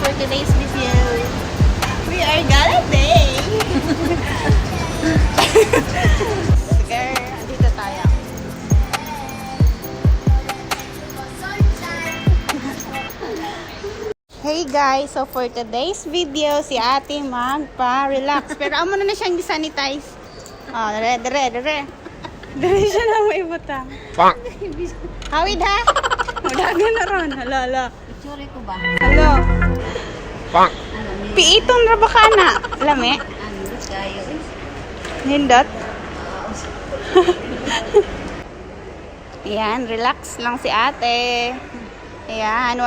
for today's video. We are galaping! Sige, andito tayo. Hey guys, so for today's video, si ate magpa-relax. Pero amo na siyang sanitize. Oh, dire. Dire siya na may butang. Hawid ha? Madagan na ron. Hala. Itsure ko ba? Hello. Piiton ra ba ka na? Lame? Ano kayo? Nindot? Ayan, relax lang si ate. Ayan,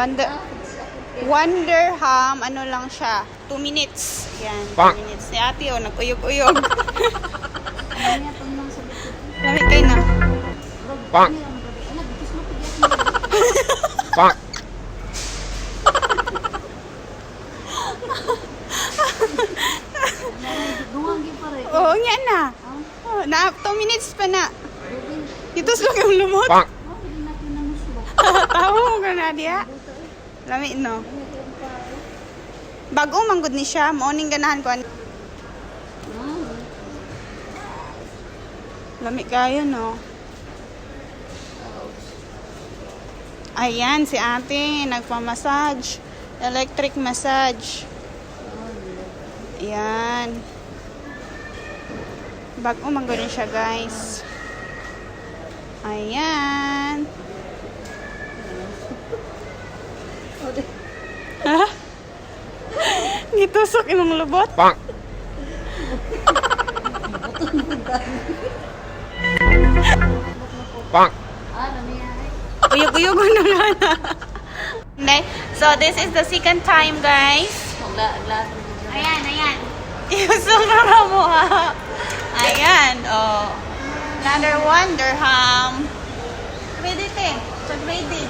Wonderham, ano lang siya, 2 minutes. Ayan, 2 minutes. Si ate, oh, nag-uyog-uyog. Lamig kayo na. Oo, nga na. Oh, na 2 minutes pa na. Ito lang yung lumot. Tawa mo ka na diya. Lami no. Bago manggod ni siya, morning ganahan ko. Lami kayo no. Ayan si ate, nagpa-massage. Electric massage. Ayan. Bago manggod ni siya guys. Ayan. Ha? Gitusok imong lubot? Uyog-uyog na lang. So this is the second time guys. Ayan. Iusok na mo ha. Ayan, oh. Another Wonderham. Ready te. Ready.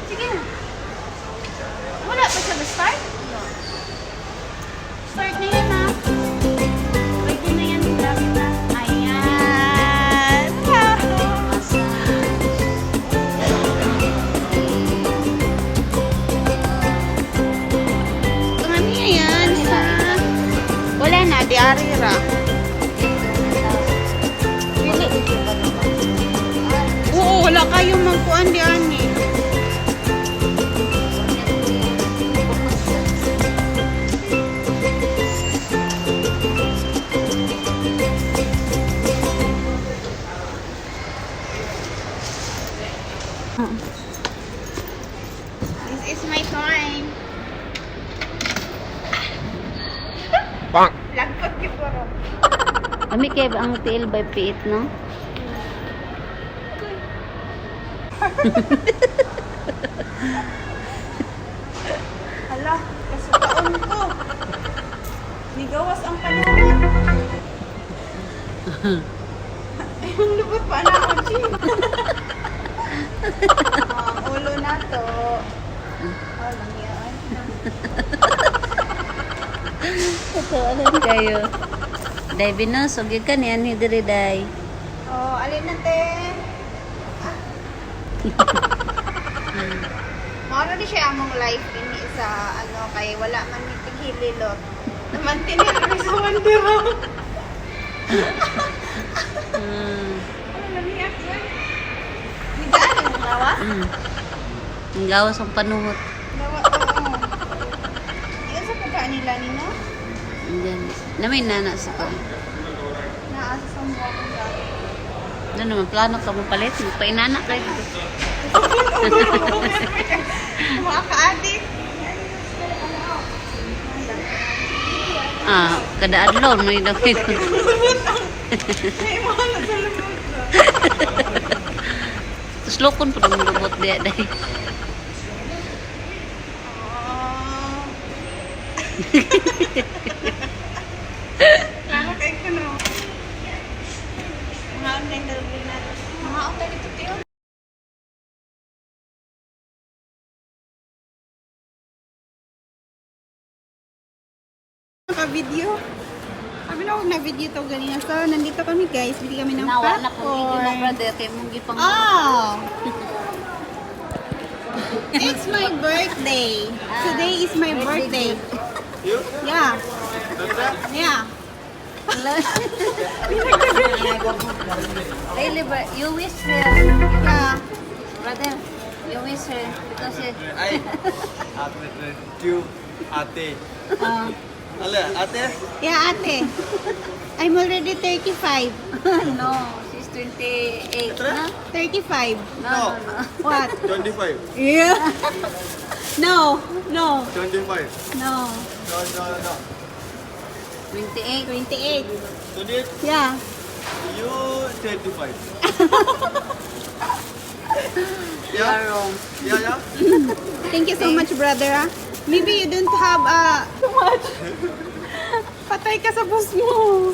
Sige na. Wala pa siya start? Start na yan ha. Pwede na yan. Grabe na. Ayan. Tungan niya yan. Wala na. Di arira. Oo, wala kayong magkuhan di ani. This is my time. Lagpot ki puro. Kami kay ang tiil by piit, no? Hala, kasutaon ko. Nigawas ang panahon. Ayun, lubot pa na ako, Jim. Ulo na to. Oh, lang yan. Totoo lang kayo. Day binusog yun ka niyan, hidiri day. Oh, alin na, te. Mauro di siya among life ini sa ano kay wala man ni tighililot. Naman tinil sa Wandero. Ano namiyak yan? Midaan yung lawas? Ang gawas ang panuhot. Oo. Yan sa pagkaan nila nino? Diyan. Namin nana sa pa. Naasa sa mga mga. Ano naman, plano ka mo palit? Painana kayo. Mga ka-addict. Kada adlaw may dawit. May mga sa lubot. Terus lokon po ng lubot dia day. Lalo kayo ko no. Mga online delivery na. Mga online dito tiyo. Naka-video. Sabi na huwag na video to ganina. So, nandito kami guys. Bili kami ng Nawa na po video na popcorn. brother kay mong gipang. Oh! It's my birthday. Today is my birthday. You? Yeah. Yeah. Really, but you wish her. Yeah. Brother, you wish her because Ay, ate, you, ate. Ala, ate? Yeah, ate. I'm already 35. no, she's 28. No? 35. No. What? 25. Yeah. No. No. 25. No. No. 28. 28. 28. Yeah. You 25. You are Yeah? wrong. Yeah? Thank you so much, brother. Ah. Maybe you don't have too much. Patay ka sa boss mo.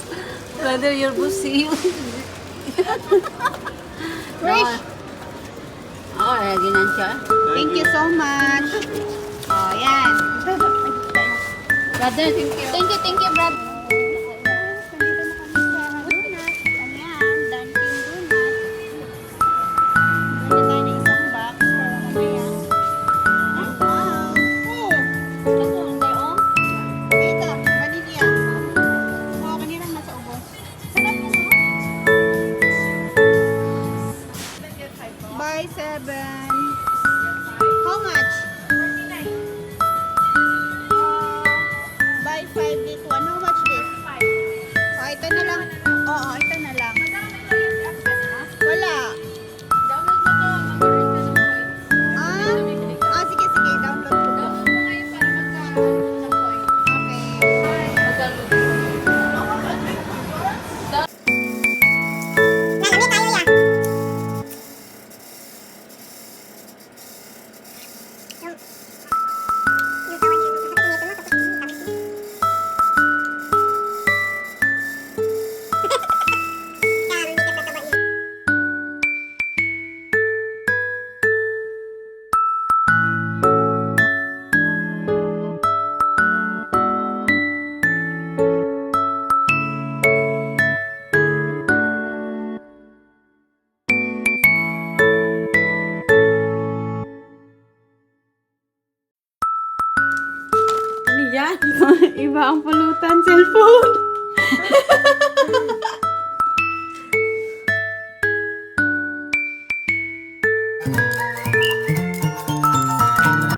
Brother, your boss see you. Rish, Oh, lagi na siya. thank you so much. Oh, yan. Brother, thank you. Thank you, brother. Ayan, Dunkin' Donuts. Bili tayo ng isang box para mamaya. Ah, wow. Oh, ito, vanilla. Oh, kanina nasa ubos. Sarap mo, no? Buy 7. How much? Buy 5 this one. How much this? Oh, ito na lang. Oo, ito na lang. Wala. Sige, download ko. Okay. Ano yan? Iba ang pulutan, cellphone.